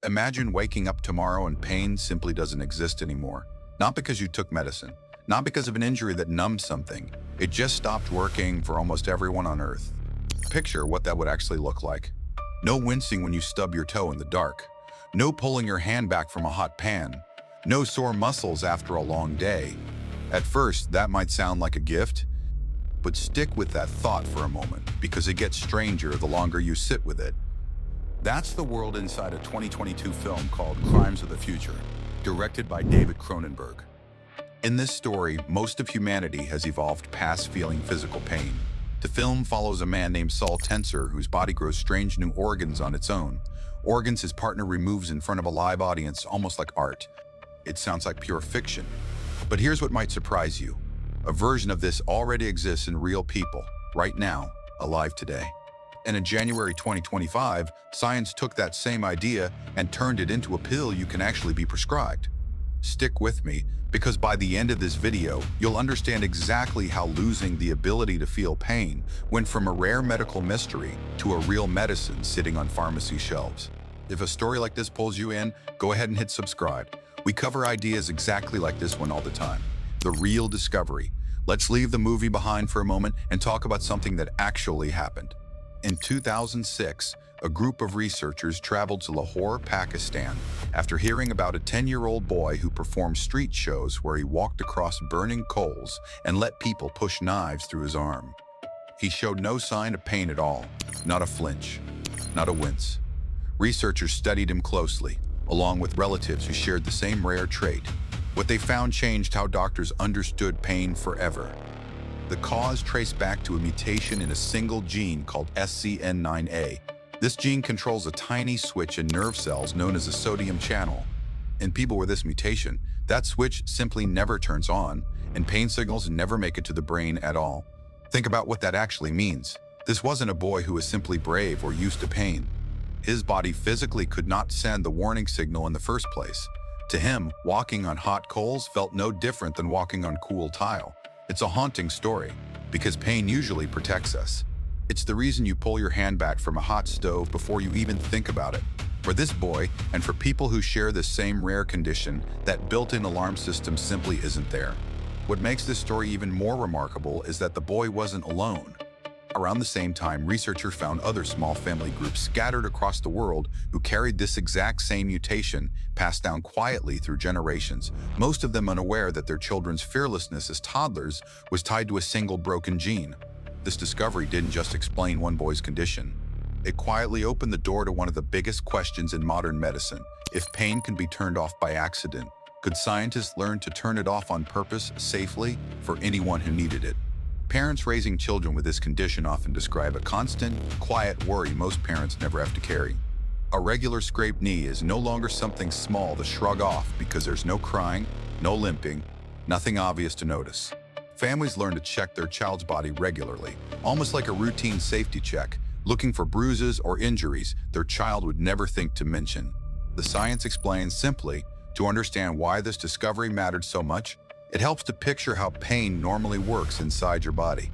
Imagine waking up tomorrow and pain simply doesn't exist anymore. Not because you took medicine, not because of an injury that numbed something. It just stopped working for almost everyone on Earth. Picture what that would actually look like. No wincing when you stub your toe in the dark. No pulling your hand back from a hot pan. No sore muscles after a long day. At first, that might sound like a gift, but stick with that thought for a moment because it gets stranger the longer you sit with it. That's the world inside a 2022 film called Crimes of the Future, directed by David Cronenberg. In this story, most of humanity has evolved past feeling physical pain. The film follows a man named Saul Tenser whose body grows strange new organs on its own. Organs his partner removes in front of a live audience, almost like art. It sounds like pure fiction. But here's what might surprise you. A version of this already exists in real people, right now, alive today. And in January 2025, science took that same idea and turned it into a pill you can actually be prescribed. Stick with me, because by the end of this video, you'll understand exactly how losing the ability to feel pain went from a rare medical mystery to a real medicine sitting on pharmacy shelves. If a story like this pulls you in, go ahead and hit subscribe. We cover ideas exactly like this one all the time. The real discovery. Let's leave the movie behind for a moment and talk about something that actually happened. In 2006, a group of researchers traveled to Lahore, Pakistan, after hearing about a 10-year-old boy who performed street shows where he walked across burning coals and let people push knives through his arm. He showed no sign of pain at all, not a flinch, not a wince. Researchers studied him closely, along with relatives who shared the same rare trait. What they found changed how doctors understood pain forever. The cause traced back to a mutation in a single gene called SCN9A. This gene controls a tiny switch in nerve cells known as a sodium channel. In people with this mutation, that switch simply never turns on, and pain signals never make it to the brain at all. Think about what that actually means. This wasn't a boy who was simply brave or used to pain. His body physically could not send the warning signal in the first place. To him, walking on hot coals felt no different than walking on cool tile. It's a haunting story, because pain usually protects us. It's the reason you pull your hand back from a hot stove before you even think about it. For this boy, and for people who share this same rare condition, that built-in alarm system simply isn't there. What makes this story even more remarkable is that the boy wasn't alone. Around the same time, researchers found other small family groups scattered across the world who carried this exact same mutation, passed down quietly through generations, most of them unaware that their children's fearlessness as toddlers was tied to a single broken gene. This discovery didn't just explain one boy's condition. It quietly opened the door to one of the biggest questions in modern medicine. If pain can be turned off by accident, could scientists learn to turn it off on purpose safely for anyone who needed it? Parents raising children with this condition often describe a constant, quiet worry most parents never have to carry. A regular scraped knee is no longer something small to shrug off because there's no crying, no limping, nothing obvious to notice. Families learn to check their child's body regularly, almost like a routine safety check, looking for bruises or injuries their child would never think to mention. The science explains simply, to understand why this discovery mattered so much, it helps to picture how pain normally works inside your body.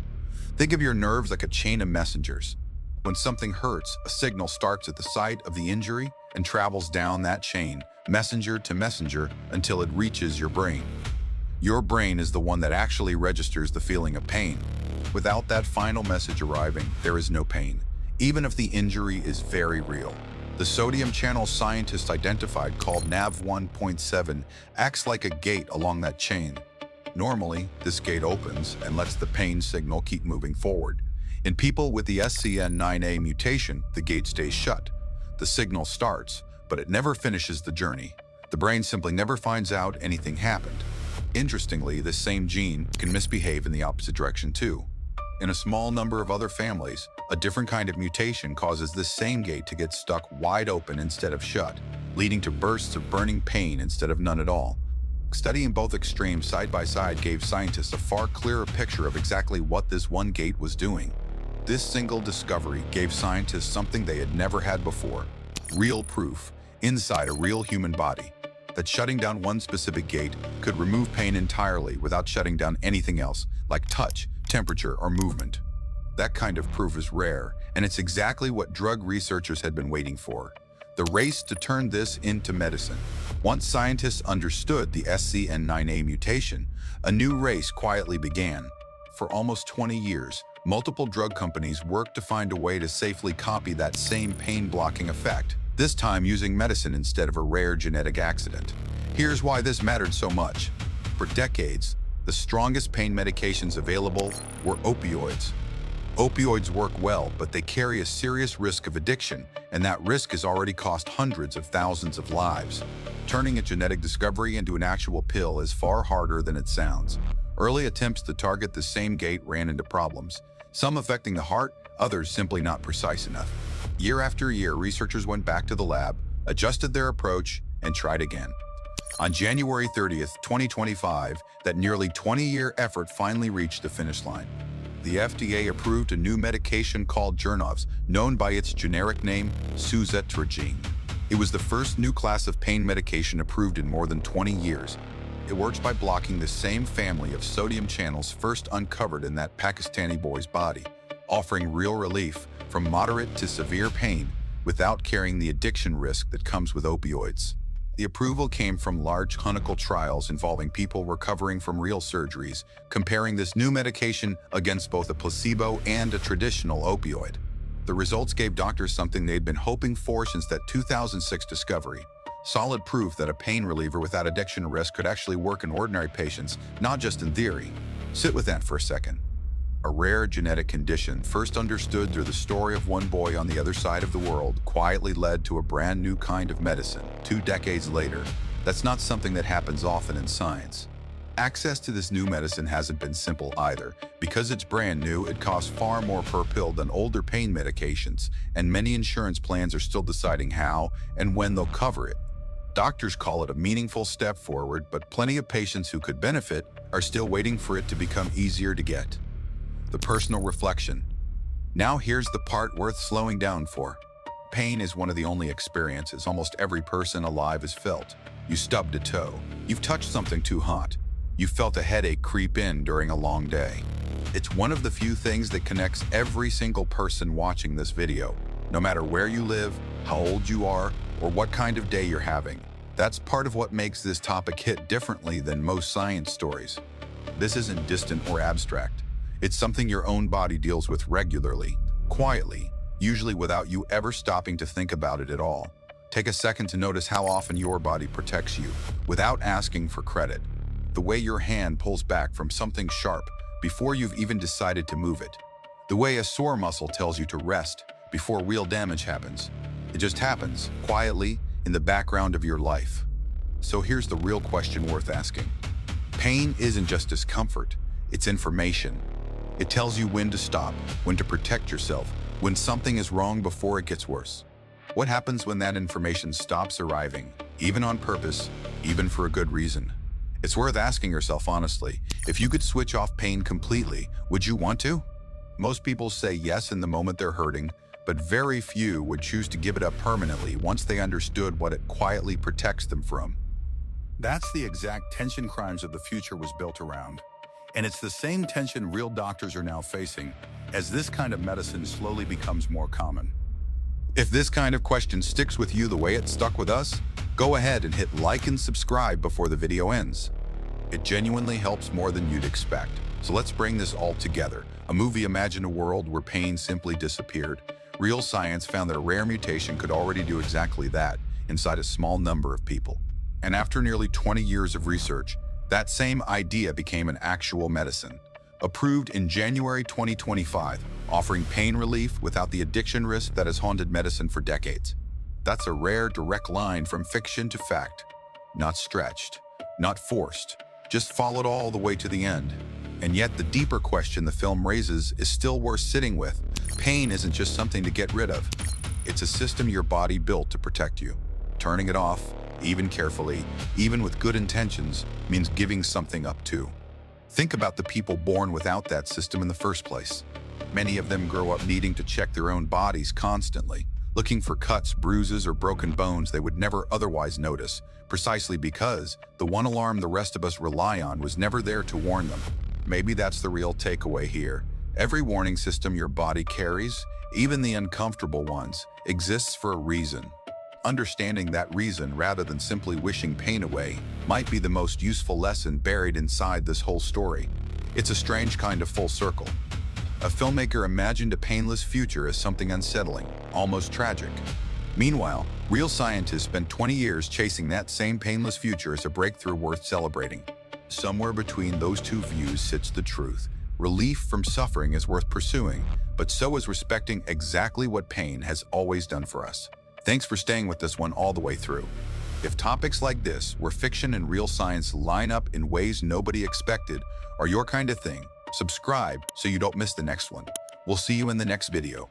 Think of your nerves like a chain of messengers. When something hurts, a signal starts at the site of the injury and travels down that chain, messenger to messenger, until it reaches your brain. Your brain is the one that actually registers the feeling of pain. Without that final message arriving, there is no pain, even if the injury is very real. The sodium channel scientists identified, called NaV1.7, acts like a gate along that chain. Normally, this gate opens and lets the pain signal keep moving forward. In people with the SCN9A mutation, the gate stays shut. The signal starts, but it never finishes the journey. The brain simply never finds out anything happened. Interestingly, this same gene can misbehave in the opposite direction too. In a small number of other families, a different kind of mutation causes this same gate to get stuck wide open instead of shut, leading to bursts of burning pain instead of none at all. Studying both extremes side by side gave scientists a far clearer picture of exactly what this one gate was doing. This single discovery gave scientists something they had never had before: real proof, inside a real human body, that shutting down one specific gate could remove pain entirely without shutting down anything else, like touch, temperature, or movement. That kind of proof is rare, and it's exactly what drug researchers had been waiting for. the race to turn this into medicine. Once scientists understood the SCN9A mutation, a new race quietly began. For almost 20 years, multiple drug companies worked to find a way to safely copy that same pain-blocking effect, this time using medicine instead of a rare genetic accident. Here's why this mattered so much. For decades, the strongest pain medications available were opioids. Opioids work well, but they carry a serious risk of addiction, and that risk has already cost hundreds of thousands of lives. Turning a genetic discovery into an actual pill is far harder than it sounds. Early attempts to target the same gate ran into problems, some affecting the heart, others simply not precise enough. Year after year, researchers went back to the lab, adjusted their approach, and tried again. On January 30th, 2025, that nearly 20-year effort finally reached the finish line. The FDA approved a new medication called Jouvence, known by its generic name, Suzetrigine. It was the first new class of pain medication approved in more than 20 years. It works by blocking the same family of sodium channels first uncovered in that Pakistani boy's body, offering real relief from moderate to severe pain without carrying the addiction risk that comes with opioids. The approval came from large clinical trials involving people recovering from real surgeries, comparing this new medication against both a placebo and a traditional opioid. The results gave doctors something they'd been hoping for since that 2006 discovery: solid proof that a pain reliever without addiction risk could actually work in ordinary patients, not just in theory. Sit with that for a second. A rare genetic condition, first understood through the story of one boy on the other side of the world, quietly led to a brand new kind of medicine 2 decades later. That's not something that happens often in science. Access to this new medicine hasn't been simple either. Because it's brand new, it costs far more per pill than older pain medications, and many insurance plans are still deciding how and when they'll cover it. Doctors call it a meaningful step forward, but plenty of patients who could benefit are still waiting for it to become easier to get. The personal reflection. Now here's the part worth slowing down for. Pain is one of the only experiences almost every person alive has felt. You stubbed a toe. You've touched something too hot. You felt a headache creep in during a long day. It's one of the few things that connects every single person watching this video, no matter where you live, how old you are, or what kind of day you're having. That's part of what makes this topic hit differently than most science stories. This isn't distant or abstract. It's something your own body deals with regularly, quietly, usually without you ever stopping to think about it at all. Take a second to notice how often your body protects you, without asking for credit. The way your hand pulls back from something sharp before you've even decided to move it. The way a sore muscle tells you to rest before real damage happens. It just happens, quietly, in the background of your life. So here's the real question worth asking. Pain isn't just discomfort, it's information. It tells you when to stop, when to protect yourself, when something is wrong before it gets worse. What happens when that information stops arriving, even on purpose, even for a good reason? It's worth asking yourself honestly, if you could switch off pain completely, would you want to? Most people say yes in the moment they're hurting, but very few would choose to give it up permanently once they understood what it quietly protects them from. That's the exact tension Crimes of the Future was built around. And it's the same tension real doctors are now facing as this kind of medicine slowly becomes more common. If this kind of question sticks with you the way it stuck with us, go ahead and hit like and subscribe before the video ends. It genuinely helps more than you'd expect. So let's bring this all together. A movie imagined a world where pain simply disappeared. Real science found that a rare mutation could already do exactly that inside a small number of people. And after nearly 20 years of research, that same idea became an actual medicine. Approved in January 2025, offering pain relief without the addiction risk that has haunted medicine for decades. That's a rare, direct line from fiction to fact. Not stretched, not forced, just followed all the way to the end. And yet the deeper question the film raises is still worth sitting with. Pain isn't just something to get rid of. It's a system your body built to protect you. Turning it off, even carefully, even with good intentions, means giving something up too. Think about the people born without that system in the first place. Many of them grow up needing to check their own bodies constantly, looking for cuts, bruises, or broken bones they would never otherwise notice, precisely because the one alarm the rest of us rely on was never there to warn them. Maybe that's the real takeaway here. Every warning system your body carries, even the uncomfortable ones, exists for a reason. Understanding that reason rather than simply wishing pain away might be the most useful lesson buried inside this whole story. It's a strange kind of full circle. A filmmaker imagined a painless future as something unsettling, almost tragic. Meanwhile, real scientists spent 20 years chasing that same painless future as a breakthrough worth celebrating. Somewhere between those two views sits the truth. Relief from suffering is worth pursuing, but so is respecting exactly what pain has always done for us. Thanks for staying with this one all the way through. If topics like this, where fiction and real science line up in ways nobody expected, are your kind of thing, subscribe so you don't miss the next one. We'll see you in the next video.